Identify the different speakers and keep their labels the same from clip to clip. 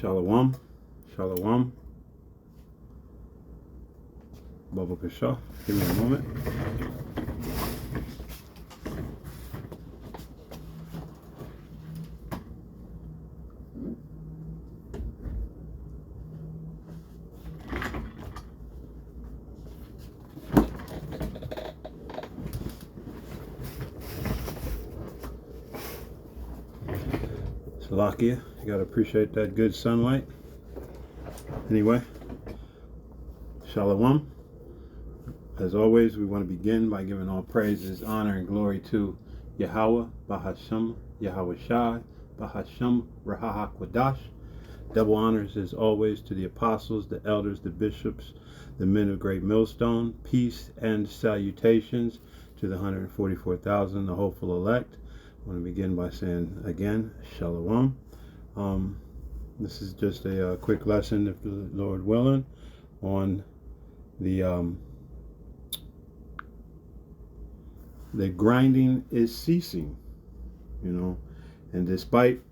Speaker 1: Shalom. Shalom. Baba Kasha. Give me a moment. Salakia. You gotta appreciate that good sunlight. Anyway, Shalom. As always, we want to begin by giving all praises, honor, and glory to Yahweh, Bahasham, Yahweh Shai, Bahasham, Raha Kwadash. Double honors as always to the apostles, the elders, the bishops, the men of great millstone. Peace and salutations to the 144,000, the hopeful elect. I want to begin by saying again, Shalom. This is just a quick lesson, if the Lord willing, on the grinding is ceasing, and despite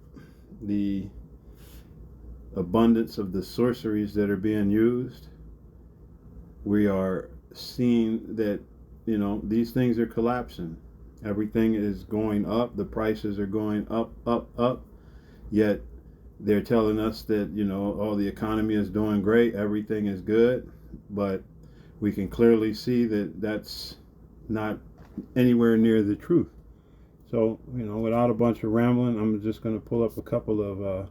Speaker 1: the abundance of the sorceries that are being used, we are seeing that, these things are collapsing. Everything is going up. The prices are going up, up. Yet they're telling us that, the economy is doing great. Everything is good. But we can clearly see that that's not anywhere near the truth. So, without a bunch of rambling, I'm just going to pull up a couple of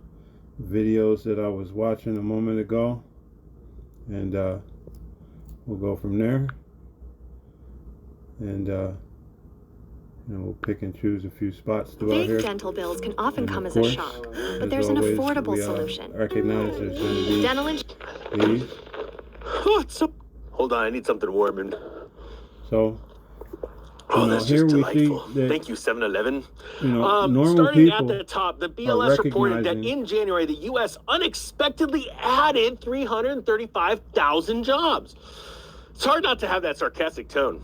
Speaker 1: videos that I was watching a moment ago. And we'll go from there. And we'll pick and choose a few spots throughout here.
Speaker 2: Big dental bills can often come as a shock, but there's an affordable solution.
Speaker 1: Recognize there's going to be
Speaker 2: Dental
Speaker 1: these.
Speaker 3: What's up? Hold on, I need something warming.
Speaker 1: So,
Speaker 3: that's
Speaker 1: here
Speaker 3: just
Speaker 1: we
Speaker 3: delightful.
Speaker 1: see that,
Speaker 3: Thank you, 7-Eleven.
Speaker 1: normal
Speaker 3: Starting
Speaker 1: people
Speaker 3: at the top, the BLS reported that in January, the U.S. unexpectedly added 335,000 jobs. It's hard not to have that sarcastic tone.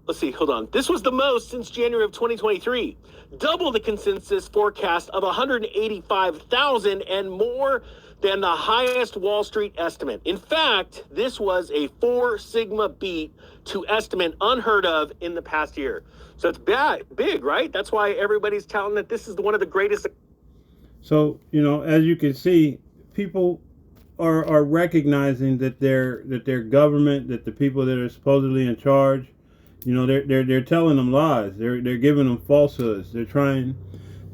Speaker 3: This was the most since January of 2023. Double the consensus forecast of 185,000 and more than the highest Wall Street estimate. In fact, this was a 4 sigma beat to estimate unheard of in the past year. So it's big, right? That's why everybody's touting that this is one of the greatest.
Speaker 1: So, as you can see, people are recognizing that their government, that the people that are supposedly in charge, they're telling them lies. They're giving them falsehoods. They're trying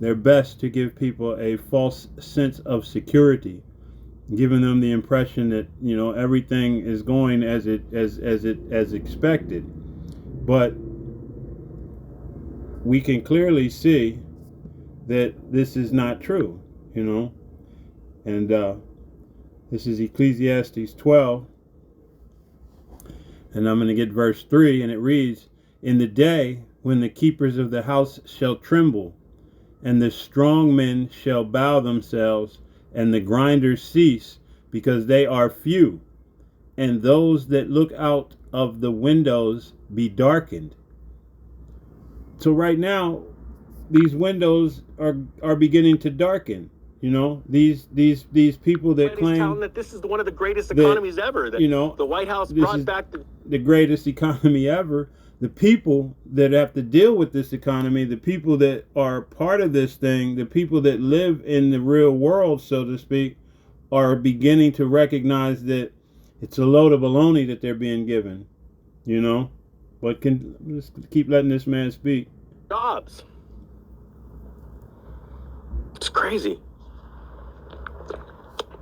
Speaker 1: their best to give people a false sense of security, giving them the impression that everything is going as expected. But we can clearly see that this is not true, and this is Ecclesiastes 12. And I'm going to get verse 3, and it reads, "In the day when the keepers of the house shall tremble, and the strong men shall bow themselves, and the grinders cease, because they are few, and those that look out of the windows be darkened." So right now, these windows are beginning to darken. These people that claim
Speaker 3: telling that this is one of the greatest economies ever. That, the White House brought back
Speaker 1: the greatest economy ever. The people that have to deal with this economy, the people that are part of this thing, the people that live in the real world, so to speak, are beginning to recognize that it's a load of baloney that they're being given. But let's keep letting this man speak.
Speaker 3: Jobs. It's crazy.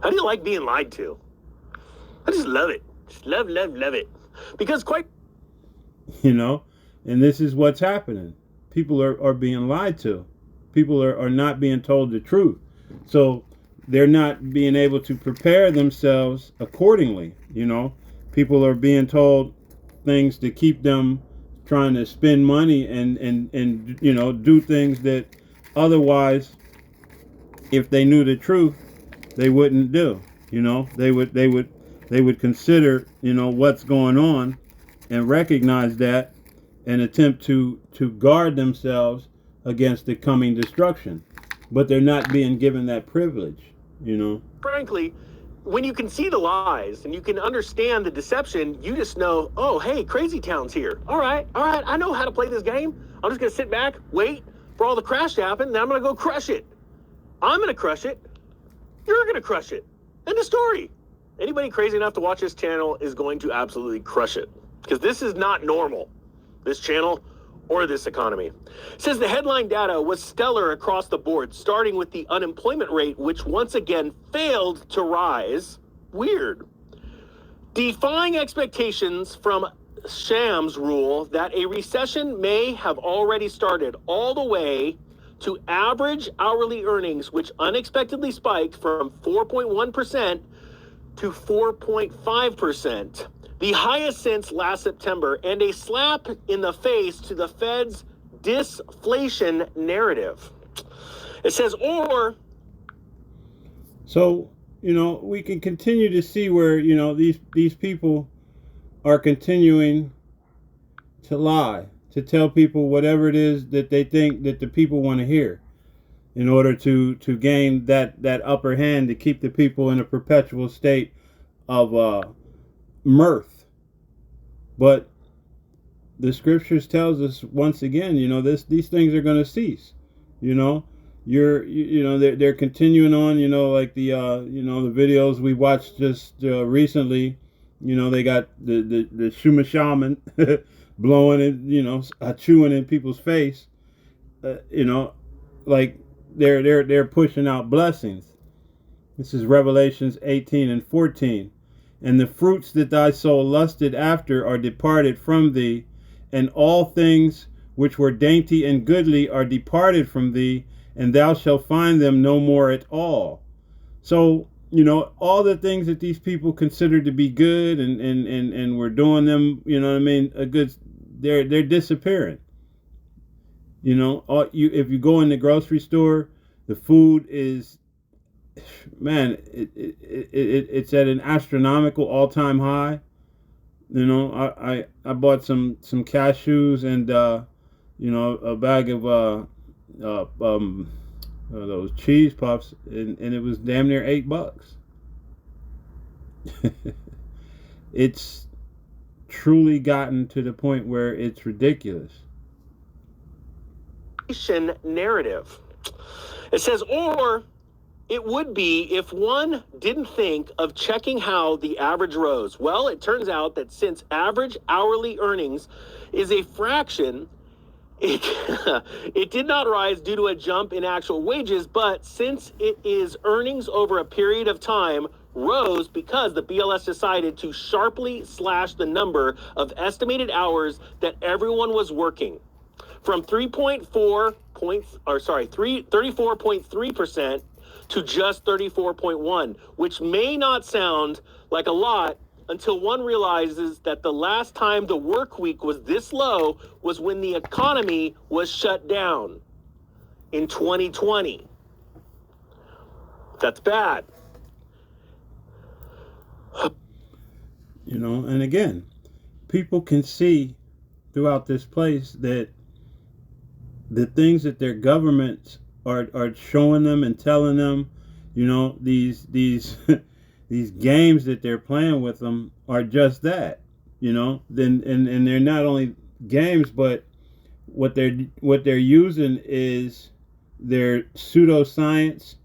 Speaker 3: How do you like being lied to? I just love it. Just love it. Because
Speaker 1: and this is what's happening. People are being lied to. People are not being told the truth. So they're not being able to prepare themselves accordingly. People are being told things to keep them trying to spend money and do things that otherwise, if they knew the truth, they wouldn't do. They would consider what's going on and recognize that and attempt to guard themselves against the coming destruction. but they're not being given that privilege, you know.
Speaker 3: Frankly, when you can see the lies and you can understand the deception, you just know, oh, hey, Crazy Town's here. All right, I know how to play this game. I'm just going to sit back, wait for all the crash to happen, then I'm going to go crush it. I'm going to crush it. You're going to crush it. End of story. Anybody crazy enough to watch this channel is going to absolutely crush it, because this is not normal, this channel or this economy. It says the headline data was stellar across the board, starting with the unemployment rate, which once again failed to rise. Weird. Defying expectations from Shams rule that a recession may have already started, all the way to average hourly earnings, which unexpectedly spiked from 4.1% to 4.5%, the highest since last September, and a slap in the face to the Fed's disinflation narrative. It says, or...
Speaker 1: So, you know, we can continue to see where, you know, these people are continuing to lie, to tell people whatever it is that they think that the people want to hear, in order to gain that upper hand, to keep the people in a perpetual state of mirth. But the scriptures tells us once again, you know, these things are going to cease. You know, they're continuing on. You know, like the the videos we watched just recently. You know, they got the Shuma shaman blowing it, you know, chewing in people's face. You know, like they're pushing out blessings. This is Revelations 18 and 14. And the fruits that thy soul lusted after are departed from thee, and all things which were dainty and goodly are departed from thee, and thou shalt find them no more at all. So, you know, all the things that these people consider to be good and we're doing them, you know what I mean, a good, they're disappearing. You know, if you go in the grocery store, the food is, man, it's at an astronomical all-time high. You know, I bought some cashews and you know, a bag of those cheese puffs, and it was damn near $8. It's truly gotten to the point where it's ridiculous.
Speaker 3: Narrative. It says, or it would be if one didn't think of checking how the average rose. Well, it turns out that since average hourly earnings is a fraction, it did not rise due to a jump in actual wages, but since it is earnings over a period of time, rose because the BLS decided to sharply slash the number of estimated hours that everyone was working from 34.3% to just 34.1, which may not sound like a lot until one realizes that the last time the work week was this low was when the economy was shut down in 2020. That's bad.
Speaker 1: You know, and again, people can see throughout this place that the things that their governments are showing them and telling them, you know, these these games that they're playing with them are just that, you know. Then and they're not only games, but what they're using is their pseudoscience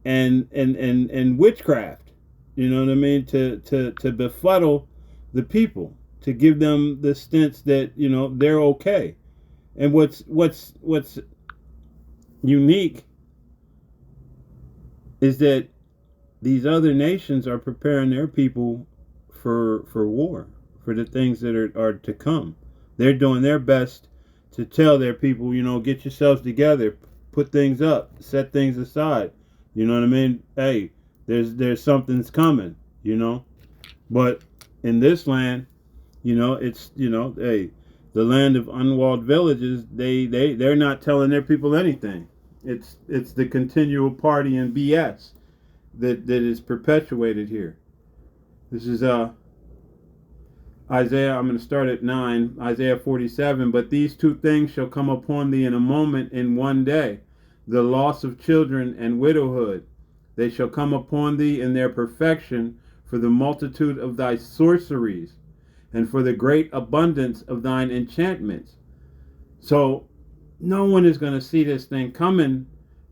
Speaker 1: and witchcraft, you know what I mean, to befuddle the people, to give them the sense that, you know, they're okay. And what's unique is that these other nations are preparing their people for war, for the things that are to come. They're doing their best to tell their people, you know, get yourselves together, put things up, set things aside. You know what I mean? Hey, there's something's coming, you know. But in this land, you know, it's, you know, hey, the land of unwalled villages, they're not telling their people anything. It's the continual party and BS that is perpetuated here. This is Isaiah, I'm going to start at 9, Isaiah 47. But these two things shall come upon thee in a moment, in one day. the loss of children and widowhood. They shall come upon thee in their perfection for the multitude of thy sorceries and for the great abundance of thine enchantments. So no one is going to see this thing coming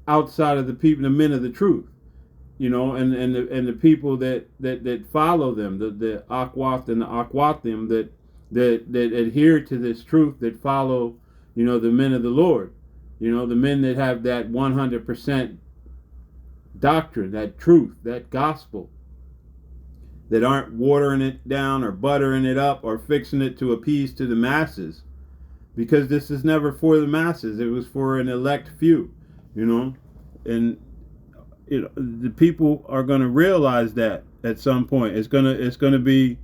Speaker 1: outside of the people, the men of the truth, you know, and the people that follow them, the Akwath and the Akwathim that adhere to this truth, that follow, you know, the men of the Lord, you know, the men that have that 100% doctrine, that truth, that gospel, that aren't watering it down or buttering it up or fixing it to appease to the masses, because this is never for the masses. It was for an elect few, you know, and you know, the people are going to realize that at some point. It's gonna be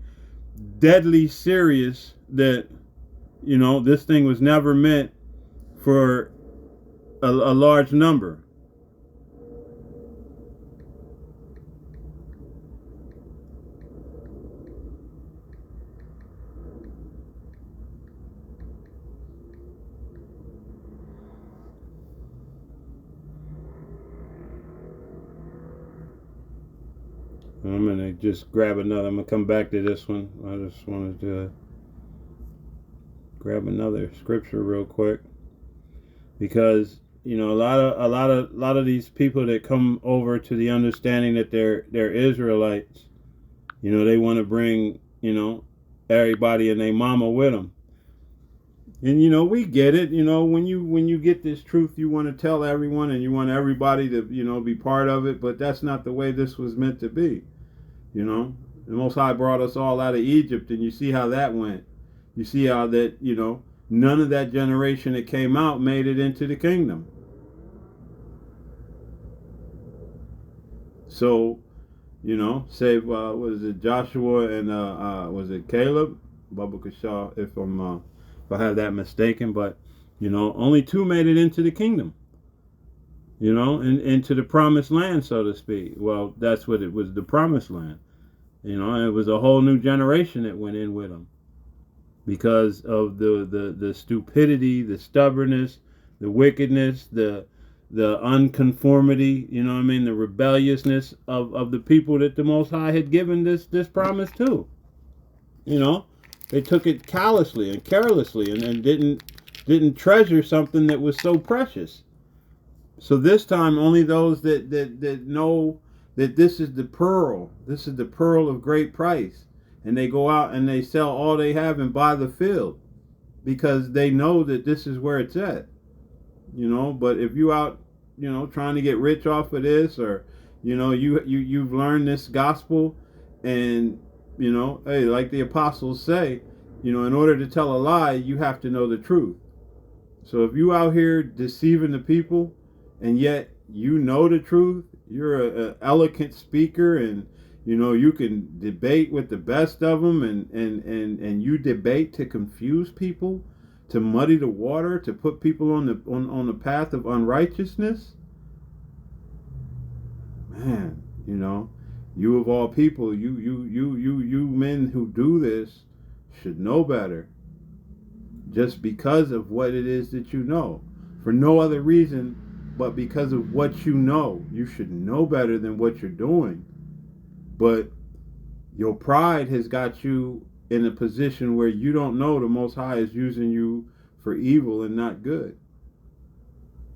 Speaker 1: deadly serious that, you know, this thing was never meant for a large number. I'm going to just grab another. I'm going to come back to this one. I just wanted to grab another scripture real quick, because, you know, a lot of these people that come over to the understanding that they're Israelites, you know, they want to bring, you know, everybody and their mama with them. And, you know, we get it. You know, when you get this truth, you want to tell everyone and you want everybody to, you know, be part of it. But that's not the way this was meant to be. You know, the Most High brought us all out of Egypt, and you see how that went. You see how that, you know, none of that generation that came out made it into the kingdom. So, you know, say, was it Joshua and was it Caleb? Baba Kashaw, if I have that mistaken, but, you know, only 2 made it into the kingdom. You know, and into the promised land, so to speak. Well, that's what it was, the promised land. You know, and it was a whole new generation that went in with them because of the stupidity, the stubbornness, the wickedness, the unconformity, you know what I mean, the rebelliousness of the people that the Most High had given this promise to. You know, they took it callously and carelessly and didn't treasure something that was so precious. So this time, only those that know that this is the pearl of great price, and they go out and they sell all they have and buy the field, because they know that this is where it's at. You know, but if you out, you know, trying to get rich off of this, or, you know, you've learned this gospel, and, you know, hey, like the apostles say, you know, in order to tell a lie, you have to know the truth. So if you out here deceiving the people, and yet you know the truth, you're an eloquent speaker, and, you know, you can debate with the best of them, and you debate to confuse people, to muddy the water, to put people on the path of unrighteousness. Man, you know, you of all people, you men who do this should know better, just because of what it is that you know. For no other reason but because of what you know. You should know better than what you're doing. But your pride has got you in a position where you don't know the Most High is using you for evil and not good.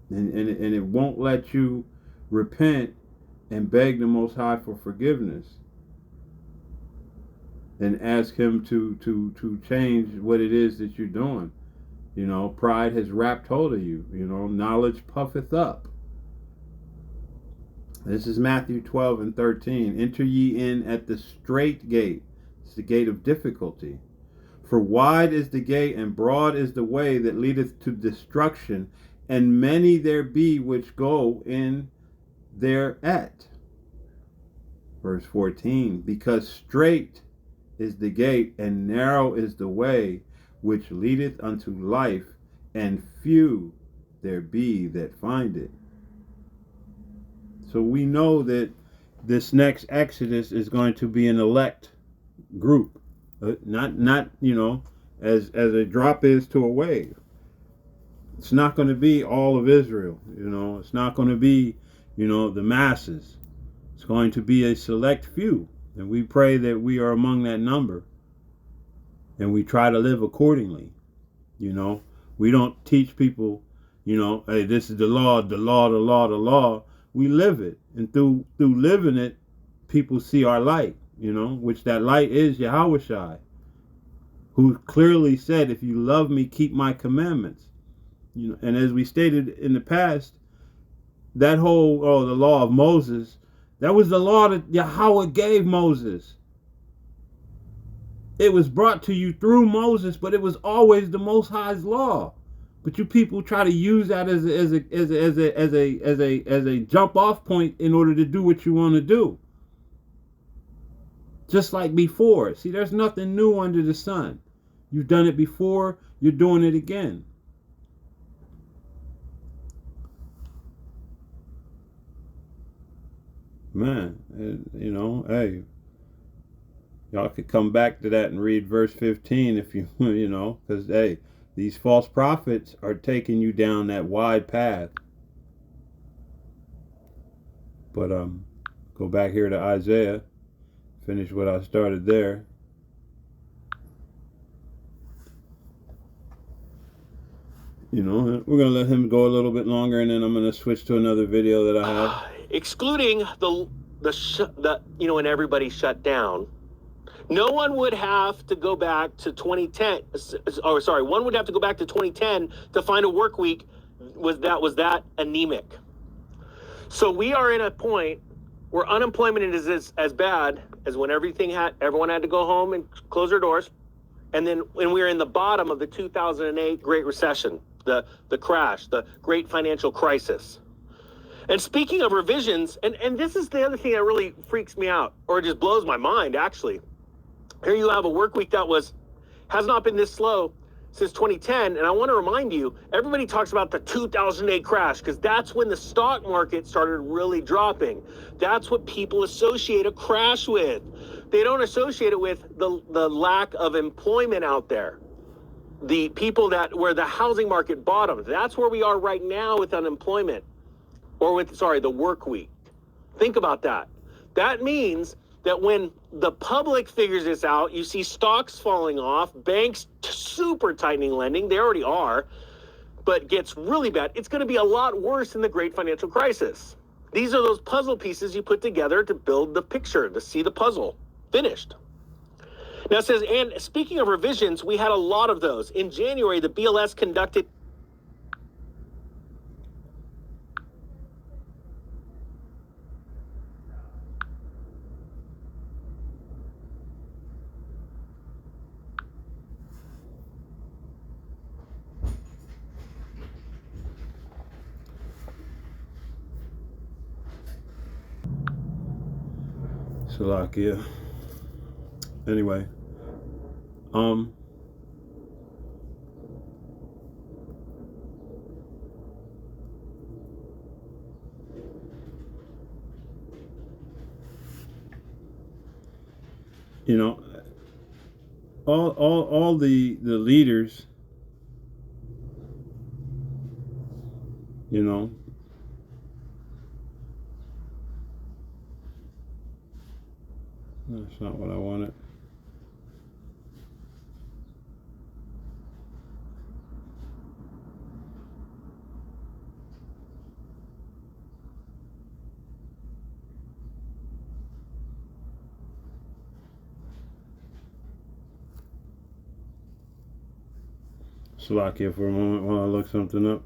Speaker 1: And it won't let you repent and beg the Most High for forgiveness and ask Him to change what it is that you're doing. You know, pride has wrapped hold of you. You know, knowledge puffeth up. This is Matthew 12:13. Enter ye in at the strait gate. It's the gate of difficulty. For wide is the gate and broad is the way that leadeth to destruction, and many there be which go in thereat. Verse 14. Because strait is the gate and narrow is the way which leadeth unto life, and few there be that find it. So we know that this next Exodus is going to be an elect group, not you know, as a drop is to a wave. It's not going to be all of Israel. It's not going to be, the masses. It's going to be a select few. And we pray that we are among that number. And we try to live accordingly. We don't teach people, hey, this is the law, the law, the law, the law. We live it. And through living it, people see our light, which that light is Yahushua, who clearly said, if you love me, keep my commandments. And as we stated in the past, that whole, the law of Moses, that was the law that Yahweh gave Moses. It was brought to you through Moses, but it was always the Most High's law. But you people try to use that as a jump off point in order to do what you want to do. Just like before. See, there's nothing new under the sun. You've done it before, you're doing it again. Man, hey, y'all could come back to that and read verse 15 if you, because, hey, these false prophets are taking you down that wide path. But go back here to Isaiah, finish what I started there. We're going to let him go a little bit longer, and then I'm going to switch to another video that I have.
Speaker 3: Excluding the when everybody shut down, no one would have to go back to 2010. One would have to go back to 2010 to find a work week was that anemic. So we are in a point where unemployment is as bad as when everyone had to go home and close their doors, and then when we were in the bottom of the 2008 Great Recession, the crash, the Great Financial Crisis. And speaking of revisions, and this is the other thing that really freaks me out, or just blows my mind, actually. Here you have a work week that has not been this slow since 2010. And I want to remind you, everybody talks about the 2008 crash because that's when the stock market started really dropping. That's what people associate a crash with. They don't associate it with the lack of employment out there. The people where the housing market bottomed. That's where we are right now with unemployment. Or the work week. Think about that. That means that when the public figures this out, you see stocks falling off, banks super tightening lending, they already are, but gets really bad. It's going to be a lot worse than the Great Financial Crisis. These are those puzzle pieces you put together to build the picture, to see the puzzle finished. Now it says, and speaking of revisions, we had a lot of those. In January, the BLS conducted
Speaker 1: Salakia. Anyway, all the leaders, that's not what I wanted. Salakia for a moment while I look something up.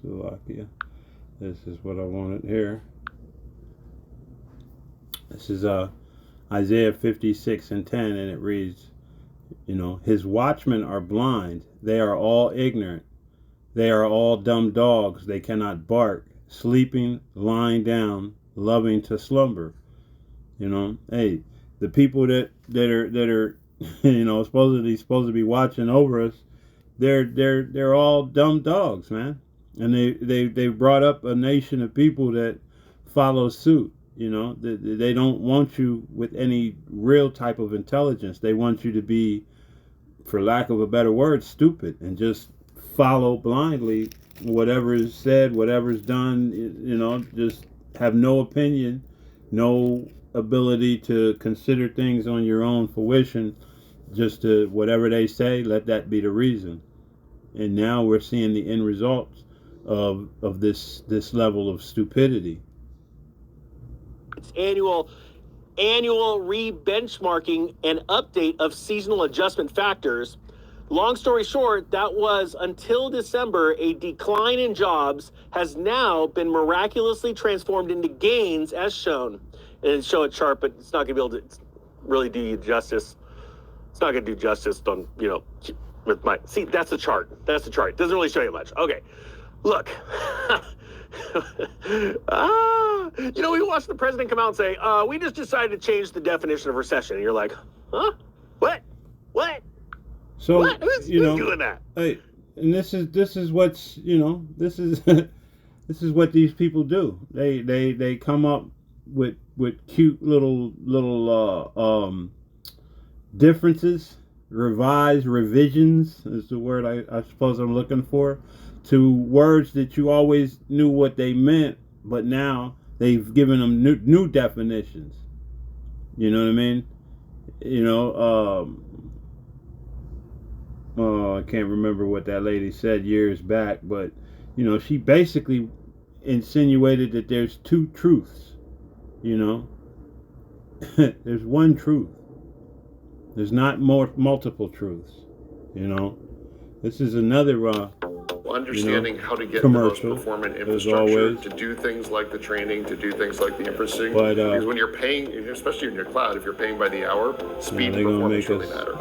Speaker 1: Slovakia. This is what I wanted here. This is Isaiah 56:10, and it reads, You know, his watchmen are blind. They are all ignorant. They are all dumb dogs. They cannot bark, sleeping, lying down, loving to slumber. You know, hey, the people that are supposed to be watching over us, they're all dumb dogs, man. And they brought up a nation of people that follow suit. You know, they don't want you with any real type of intelligence. They want you to be, for lack of a better word, stupid, and just follow blindly whatever is said, whatever is done. You know, just have no opinion, no ability to consider things on your own fruition. Just to whatever they say, let that be the reason. And now we're seeing the end results of this level of stupidity.
Speaker 3: Annual re-benchmarking and update of seasonal adjustment factors. Long story short, that was until December, a decline in jobs has now been miraculously transformed into gains as shown. And show a chart, but it's not going to be able to really do you justice. It's not going to do justice on, with my, see, that's the chart. That's the chart. It doesn't really show you much. Okay, look. We watched the president come out and say, we just decided to change the definition of recession. And you're like, huh? What?
Speaker 1: So,
Speaker 3: what? Who's doing that?
Speaker 1: Hey, and this is what's, this is this is what these people do. They come up with cute little differences, revisions is the word I suppose I'm looking for, to words that you always knew what they meant, but now they've given them new definitions. You know what I mean? I can't remember what that lady said years back, but she basically insinuated that there's two truths. There's one truth. There's not multiple truths. This is another
Speaker 4: understanding how to get the most performant infrastructure to do things like the training, to do things like the inferencing. Because when you're paying, especially in your cloud, if you're paying by the hour, speed and performance really matter.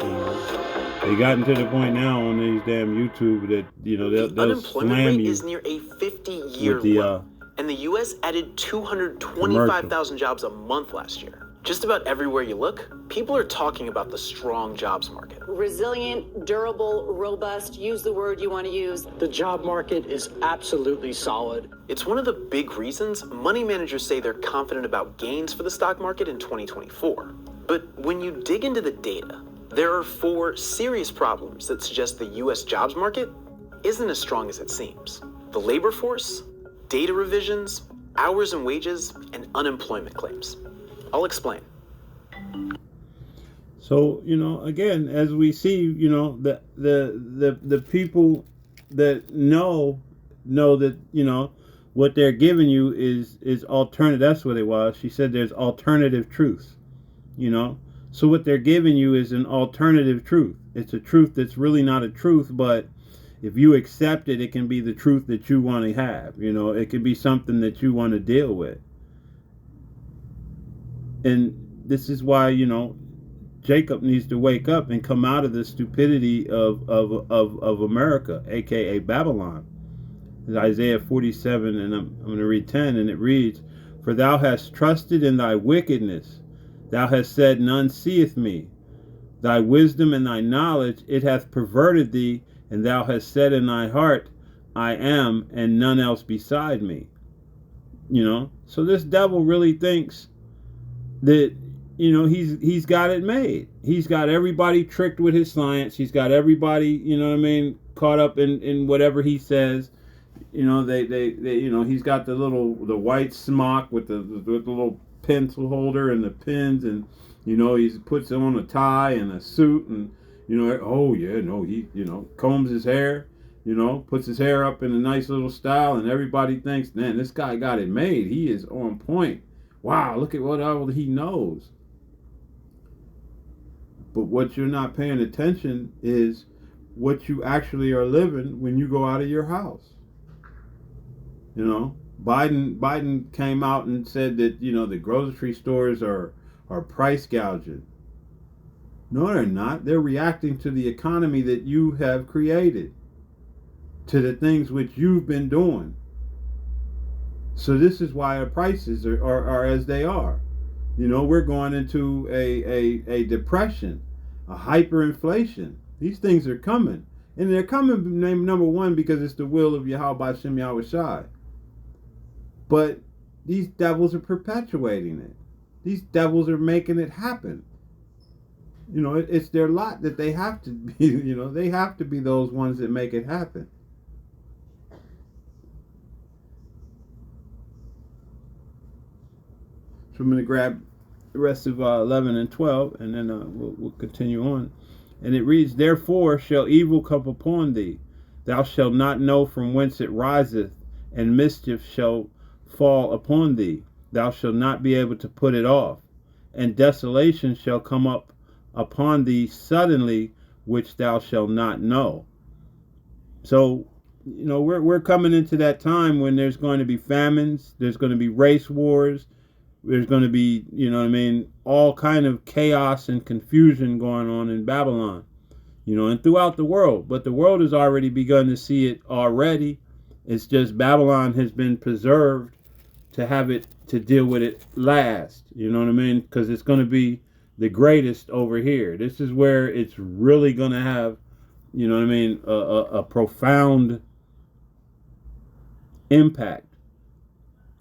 Speaker 1: They gotten to the point now on these damn YouTube that they'll
Speaker 5: unemployment
Speaker 1: slam
Speaker 5: rate
Speaker 1: you
Speaker 5: is near a 50-year low, and the U.S. added 225,000 jobs a month last year. Just about everywhere you look, people are talking about the strong jobs market.
Speaker 6: Resilient, durable, robust, use the word you want to use.
Speaker 7: The job market is absolutely solid.
Speaker 5: It's one of the big reasons money managers say they're confident about gains for the stock market in 2024. But when you dig into the data, there are 4 serious problems that suggest the U.S. jobs market isn't as strong as it seems. The labor force, data revisions, hours and wages, and unemployment claims. I'll explain.
Speaker 1: So, again, as we see, the people that know that, what they're giving you is alternative. That's what it was. She said there's alternative truths, So what they're giving you is an alternative truth. It's a truth that's really not a truth, but if you accept it, it can be the truth that you want to have. It can be something that you want to deal with. And this is why, Jacob needs to wake up and come out of the stupidity of America, aka Babylon. It's Isaiah 47, and I'm going to read 10, and it reads, "For thou hast trusted in thy wickedness, thou hast said, none seeth me. Thy wisdom and thy knowledge, it hath perverted thee, and thou hast said in thy heart, I am, and none else beside me." So this devil really thinks that he's got it made. He's got everybody tricked with his science. He's got everybody caught up in whatever he says. He's got the white smock with the little pencil holder and the pins, and he puts on a tie and a suit, and he combs his hair, puts his hair up in a nice little style, and everybody thinks, man, this guy got it made. He is on point. Wow, look at what all he knows. But what you're not paying attention is what you actually are living when you go out of your house. Biden came out and said that, the grocery stores are price gouging. No, they're not. They're reacting to the economy that you have created, to the things which you've been doing. So this is why our prices are as they are. You know, we're going into a depression, a hyperinflation. These things are coming. And they're coming, number one, because it's the will of Yahweh Shem Yahweh Shai. But these devils are perpetuating it. These devils are making it happen. You know, it's their lot that they have to be, you know, they have to be those ones that make it happen. So I'm going to grab the rest of 11 and 12, and then we'll continue on. And it reads, Therefore shall evil come upon thee. Thou shalt not know from whence it riseth, and mischief shall fall upon thee. Thou shalt not be able to put it off. And desolation shall come up upon thee suddenly, which thou shalt not know. So, you know, we're coming into that time when there's going to be famines, there's going to be race wars, there's going to be, you know what I mean, all kind of chaos and confusion going on in Babylon, you know, and throughout the world. But the world has already begun to see it already. It's just Babylon has been preserved to have it, to deal with it last, you know what I mean? Because it's going to be the greatest over here. This is where it's really going to have, you know what I mean, a profound impact.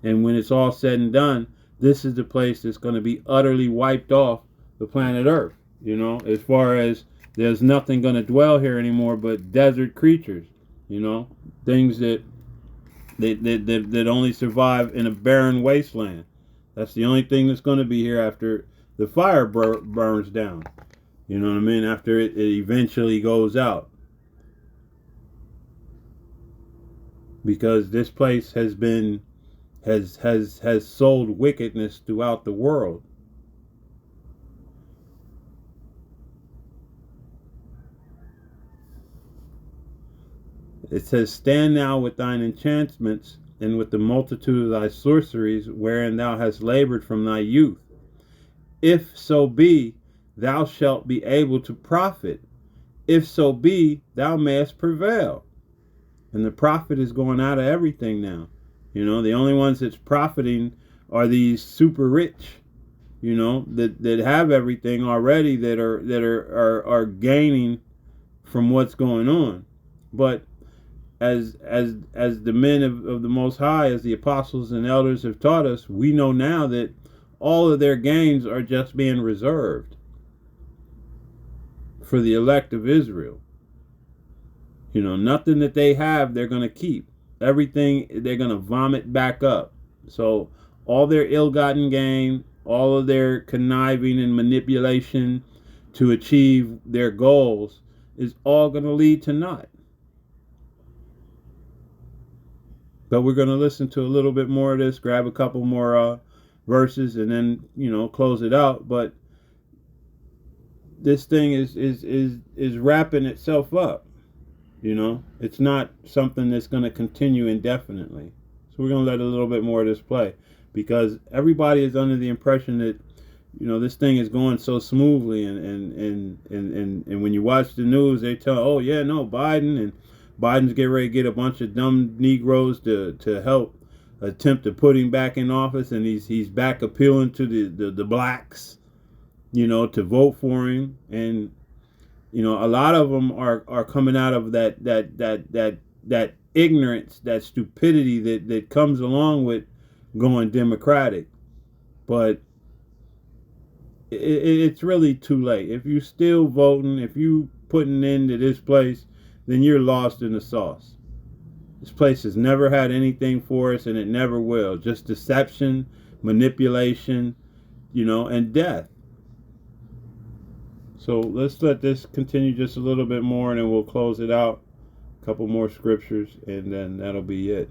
Speaker 1: And when it's all said and done, this is the place that's going to be utterly wiped off the planet Earth. You know, as far as there's nothing going to dwell here anymore but desert creatures, you know, things that only survive in a barren wasteland. That's the only thing that's going to be here after the fire burns down. You know what I mean? After it eventually goes out. Because this place has been has sold wickedness throughout the world. It says, Stand now with thine enchantments and with the multitude of thy sorceries, wherein thou hast labored from thy youth. If so be, thou shalt be able to profit. If so be, thou mayest prevail. And the profit is going out of everything now. You know, the only ones that's profiting are these super rich, you know, that have everything already, that are gaining from what's going on. But as the men of the Most High, as the apostles and elders have taught us, we know now that all of their gains are just being reserved for the elect of Israel. You know, nothing that they have, they're going to keep. Everything, they're going to vomit back up. So all their ill-gotten gain, all of their conniving and manipulation to achieve their goals is all going to lead to naught. But we're going to listen to a little bit more of this, grab a couple more verses, and then, you know, close it out. But this thing is wrapping itself up. You know, it's not something that's going to continue indefinitely. So we're going to let a little bit more of this play, because everybody is under the impression that, you know, this thing is going so smoothly, and when you watch the news, they tell, oh yeah, no, Biden's getting ready to get a bunch of dumb Negroes to help attempt to put him back in office, and he's back appealing to the blacks, you know, to vote for him. And you know, a lot of them are coming out of that ignorance, that stupidity that comes along with going Democratic. But it's really too late. If you still voting, if you putting into this place, then you're lost in the sauce. This place has never had anything for us, and it never will. Just deception, manipulation, you know, and death. So let's let this continue just a little bit more, and then we'll close it out. A couple more scriptures, and then that'll be it.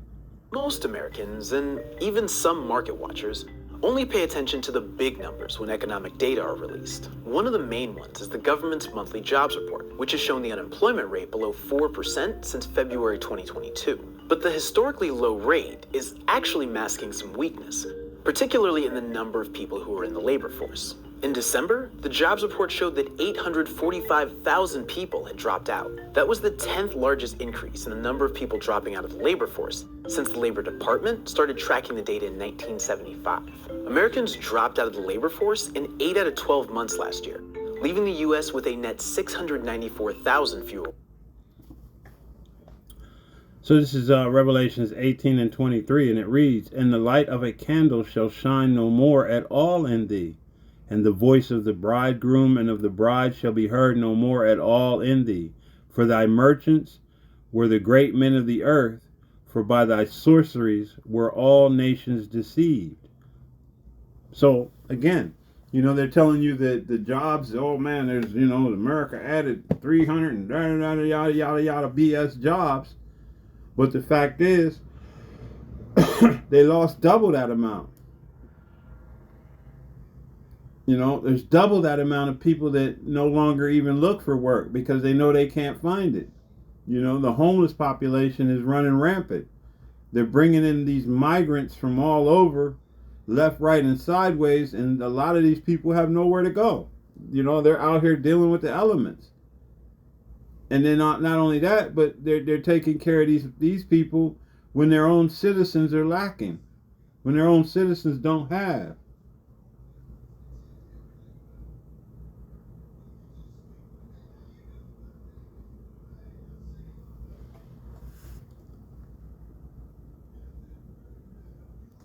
Speaker 5: Most Americans, and even some market watchers, only pay attention to the big numbers when economic data are released. One of the main ones is the government's monthly jobs report, which has shown the unemployment rate below 4% since February 2022. But the historically low rate is actually masking some weakness, particularly in the number of people who are in the labor force. In December, the jobs report showed that 845,000 people had dropped out. That was the 10th largest increase in the number of people dropping out of the labor force since the Labor Department started tracking the data in 1975. Americans dropped out of the labor force in 8 out of 12 months last year, leaving the U.S. with a net 694,000 fewer.
Speaker 1: So this is Revelations 18 and 23, and it reads, "And the light of a candle shall shine no more at all in thee, and the voice of the bridegroom and of the bride shall be heard no more at all in thee. For thy merchants were the great men of the earth, for by thy sorceries were all nations deceived." So again, they're telling you that the jobs, oh man, there's, America added 300 and yada, yada, yada, yada, BS jobs. But the fact is, they lost double that amount. There's double that amount of people that no longer even look for work because they know they can't find it. The homeless population is running rampant. They're bringing in these migrants from all over, left, right, and sideways, and a lot of these people have nowhere to go. They're out here dealing with the elements. And then not only that, but they're taking care of these people when their own citizens are lacking, when their own citizens don't have.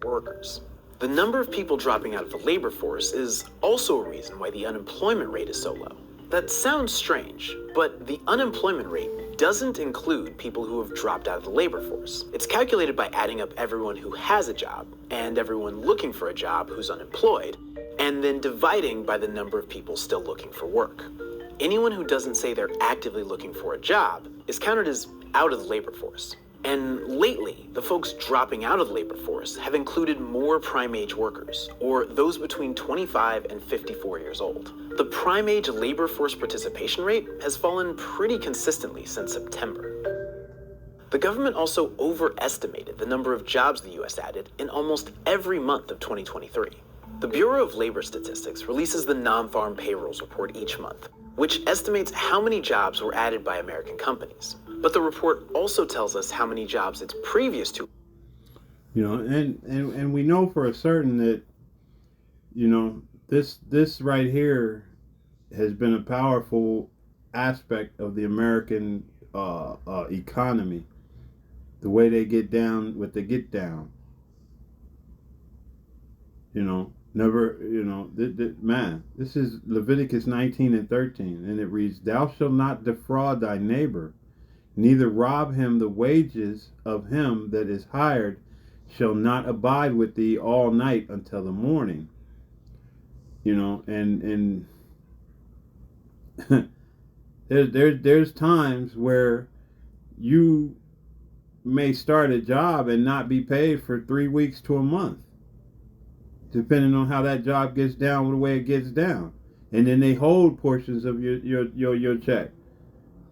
Speaker 5: Workers. The number of people dropping out of the labor force is also a reason why the unemployment rate is so low. That sounds strange, but the unemployment rate doesn't include people who have dropped out of the labor force. It's calculated by adding up everyone who has a job and everyone looking for a job who's unemployed, and then dividing by the number of people still looking for work. Anyone who doesn't say they're actively looking for a job is counted as out of the labor force. And lately, the folks dropping out of the labor force have included more prime age workers, or those between 25 and 54 years old. The prime age labor force participation rate has fallen pretty consistently since September. The government also overestimated the number of jobs the U.S. added in almost every month of 2023. The Bureau of Labor Statistics releases the non-farm payrolls report each month, which estimates how many jobs were added by American companies. But the report also tells us how many jobs it's previous to.
Speaker 1: And we know for a certain that, this right here has been a powerful aspect of the American economy. The way they get down with the get down. This is Leviticus 19 and 13, and it reads, "Thou shalt not defraud thy neighbor, neither rob him. The wages of him that is hired shall not abide with thee all night until the morning." And there's times where you may start a job and not be paid for 3 weeks to a month, depending on how that job gets down, the way it gets down. And then they hold portions of your check.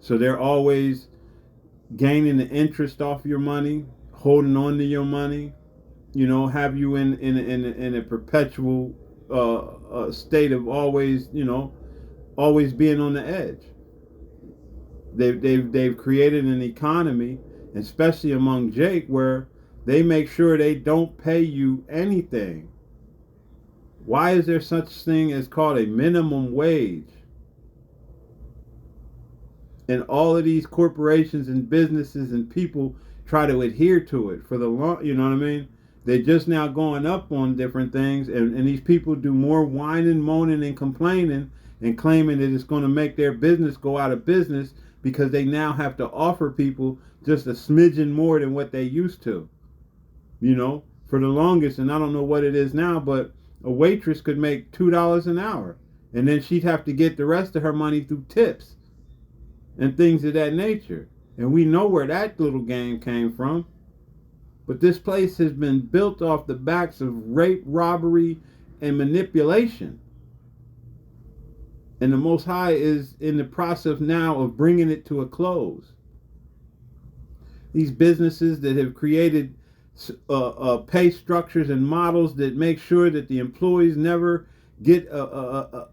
Speaker 1: So they're always gaining the interest off your money, holding on to your money, have you in a perpetual state of always being on the edge. They've created an economy, especially among Jake, where they make sure they don't pay you anything. Why is there such thing as called a minimum wage? And all of these corporations and businesses and people try to adhere to it for the long, They're just now going up on different things, and these people do more whining, moaning, and complaining and claiming that it's going to make their business go out of business because they now have to offer people just a smidgen more than what they used to. For the longest, and I don't know what it is now, but a waitress could make $2 an hour, and then she'd have to get the rest of her money through tips and things of that nature. And we know where that little game came from. But this place has been built off the backs of rape, robbery, and manipulation. And the Most High is in the process now of bringing it to a close. These businesses that have created pay structures and models that make sure that the employees never get a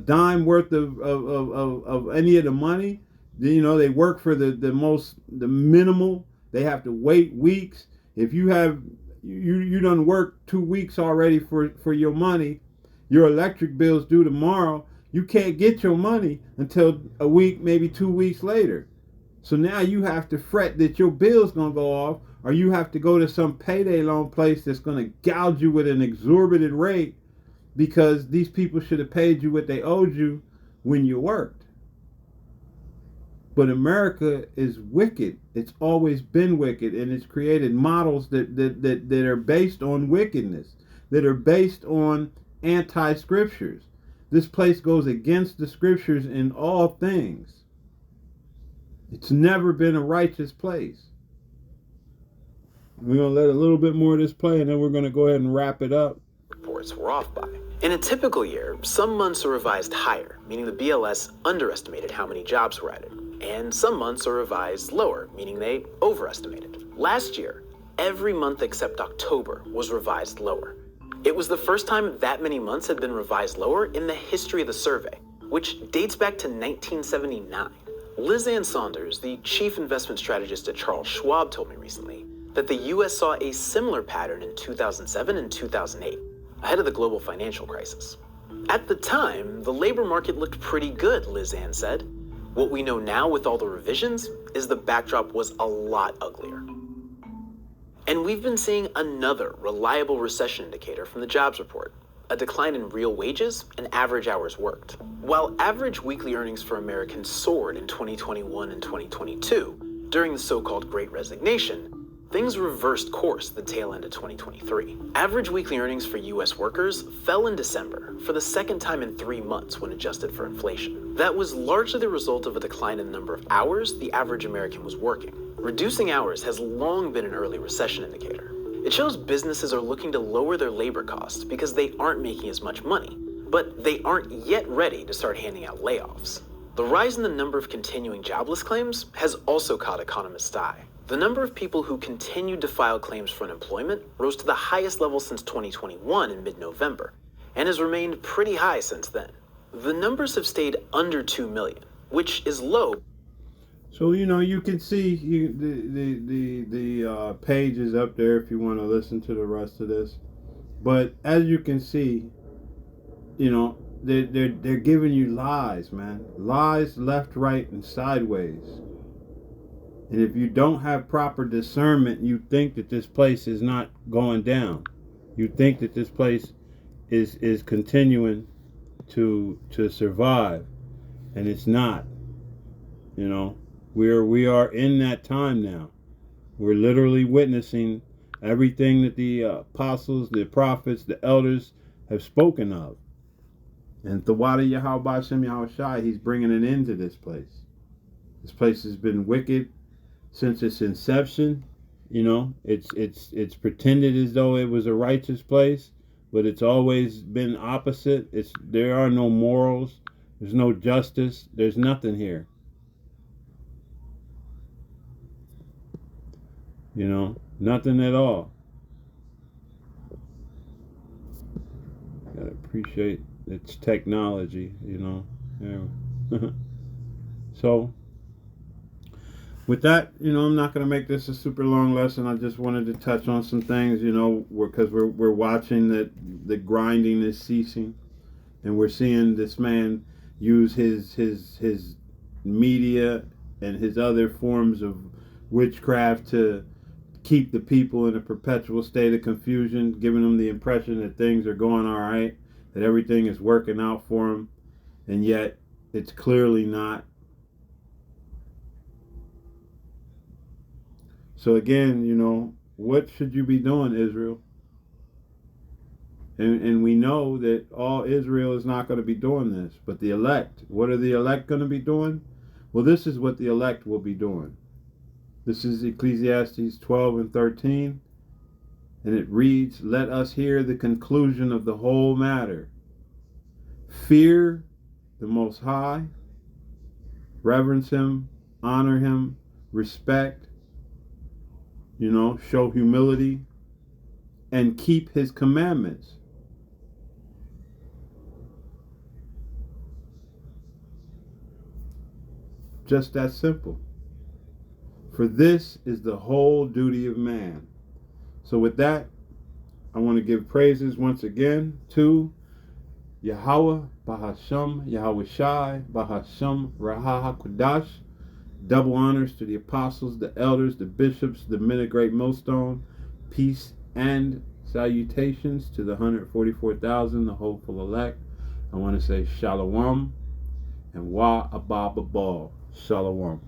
Speaker 1: dime worth of any of the money. You know, they work for the minimal. They have to wait weeks. If you have you done work 2 weeks already for your money, your electric bill's due tomorrow. You can't get your money until a week, maybe 2 weeks later. So now you have to fret that your bill's gonna go off, or you have to go to some payday loan place that's gonna gouge you with an exorbitant rate because these people should have paid you what they owed you when you worked. But America is wicked. It's always been wicked, and it's created models that are based on wickedness, that are based on anti-scriptures. This place goes against the scriptures in all things. It's never been a righteous place. We're going to let a little bit more of this play, and then we're going to go ahead and wrap it up.
Speaker 5: Reports were off by. In a typical year, some months are revised higher, meaning the BLS underestimated how many jobs were added. And some months are revised lower, meaning they overestimated. Last year, every month except October was revised lower. It was the first time that many months had been revised lower in the history of the survey, which dates back to 1979. Liz Ann Saunders, the chief investment strategist at Charles Schwab, told me recently that the U.S. saw a similar pattern in 2007 and 2008, ahead of the global financial crisis. At the time, the labor market looked pretty good, Liz Ann said. What we know now with all the revisions is the backdrop was a lot uglier. And we've been seeing another reliable recession indicator from the jobs report, a decline in real wages and average hours worked. While average weekly earnings for Americans soared in 2021 and 2022, during the so-called Great Resignation, things reversed course at the tail end of 2023. Average weekly earnings for U.S. workers fell in December for the second time in 3 months when adjusted for inflation. That was largely the result of a decline in the number of hours the average American was working. Reducing hours has long been an early recession indicator. It shows businesses are looking to lower their labor costs because they aren't making as much money, but they aren't yet ready to start handing out layoffs. The rise in the number of continuing jobless claims has also caught economists' eye. The number of people who continued to file claims for unemployment rose to the highest level since 2021 in mid-November, and has remained pretty high since then. The numbers have stayed under 2 million, which is low.
Speaker 1: So, you know, you can see the page is up there if you want to listen to the rest of this. But as you can see, you know, they're giving you lies, man. Lies left, right, and sideways. And if you don't have proper discernment, you think that this place is not going down. You think that this place is continuing to survive, and it's not. You know, we are in that time now. We're literally witnessing everything that the apostles, the prophets, the elders have spoken of. And Thawada Yahweh Shem Yahushai, he's bringing an end to this place. This place has been wicked since its inception. You know, it's pretended as though it was a righteous place, but it's always been opposite. There are no morals, there's no justice, there's nothing here. You know, nothing at all. Gotta appreciate its technology, you know. Yeah. So, with that, you know, I'm not going to make this a super long lesson. I just wanted to touch on some things, you know, because we're watching that the grinding is ceasing, and we're seeing this man use his media and his other forms of witchcraft to keep the people in a perpetual state of confusion, giving them the impression that things are going all right, that everything is working out for them, and yet it's clearly not. So again, you know, what should you be doing, Israel? And we know that all Israel is not going to be doing this, but the elect, what are the elect going to be doing? Well, this is what the elect will be doing. This is Ecclesiastes 12 and 13, and it reads, "Let us hear the conclusion of the whole matter. Fear the Most High, reverence Him, honor Him, respect, you know, show humility, and keep His commandments." just that simple. For this is the whole duty of man. So with that, I want to give praises once again to Yahweh Bahasham Yahweh Shai Bahasham Raha HaKodash. Double honors to the apostles, the elders, the bishops, the men of Great Millstone. Peace and salutations to the 144,000, the hopeful elect. I want to say Shalom and Wa Abba Babal. Shalom.